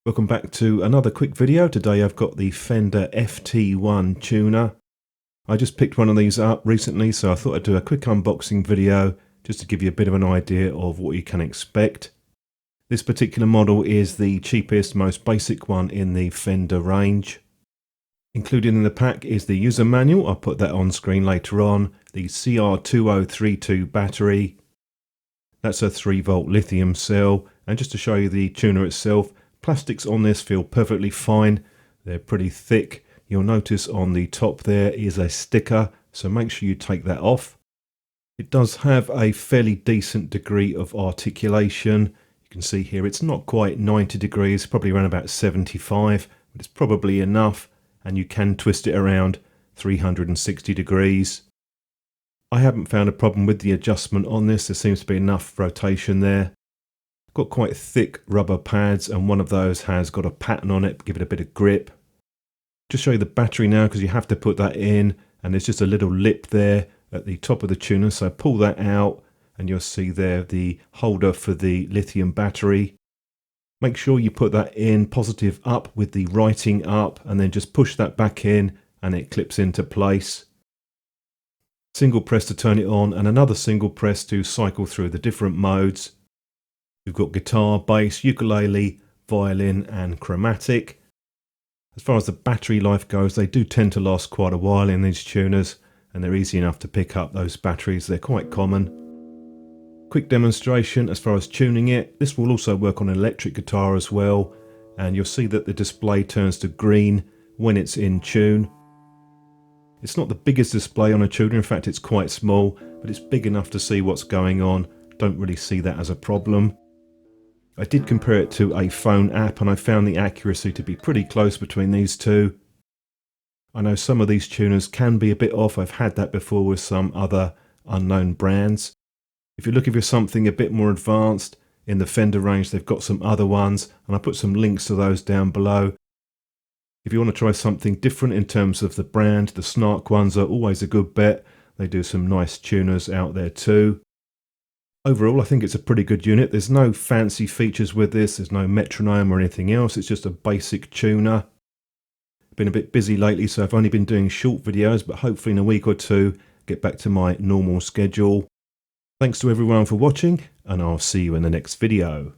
Welcome back to another quick video. Today I've got the Fender FT-1 Tuner. I just picked one of these up recently, so I thought I'd do a quick unboxing video just to give you a bit of an idea of what you can expect. This particular model is the cheapest, most basic one in the Fender range. Included in the pack is the user manual. I'll put that on screen later on. The CR2032 battery. That's a 3-volt lithium cell. And just to show you the tuner itself, plastics on this feel perfectly fine. They're pretty thick. You'll notice on the top there is a sticker, so make sure you take that off. It does have a fairly decent degree of articulation. You can see here it's not quite 90 degrees, probably around about 75, but it's probably enough, and you can twist it around 360 degrees. I haven't found a problem with the adjustment on this. There seems to be enough rotation there. Got quite thick rubber pads, and one of those has got a pattern on it, give it a bit of grip. Just show you the battery now, because you have to put that in, and there's just a little lip there at the top of the tuner, so pull that out and you'll see there the holder for the lithium battery. Make sure you put that in positive up with the writing up, and then just push that back in and it clips into place. Single press to turn it on, and another single press to cycle through the different modes. We've got guitar, bass, ukulele, violin and chromatic. As far as the battery life goes, they do tend to last quite a while in these tuners, and they're easy enough to pick up those batteries. They're quite common. Quick demonstration as far as tuning it. This will also work on an electric guitar as well, and you'll see that the display turns to green when it's in tune. It's not the biggest display on a tuner, in fact it's quite small, but it's big enough to see what's going on. Don't really see that as a problem. I did compare it to a phone app, and I found the accuracy to be pretty close between these two. I know some of these tuners can be a bit off. I've had that before with some other unknown brands. If you're looking for something a bit more advanced in the Fender range, they've got some other ones, and I put some links to those down below. If you want to try something different in terms of the brand, the Snark ones are always a good bet. They do some nice tuners out there too. Overall, I think it's a pretty good unit. There's no fancy features with this. There's no metronome or anything else. It's just a basic tuner. Been a bit busy lately, so I've only been doing short videos, but hopefully in a week or two, get back to my normal schedule. Thanks to everyone for watching, and I'll see you in the next video.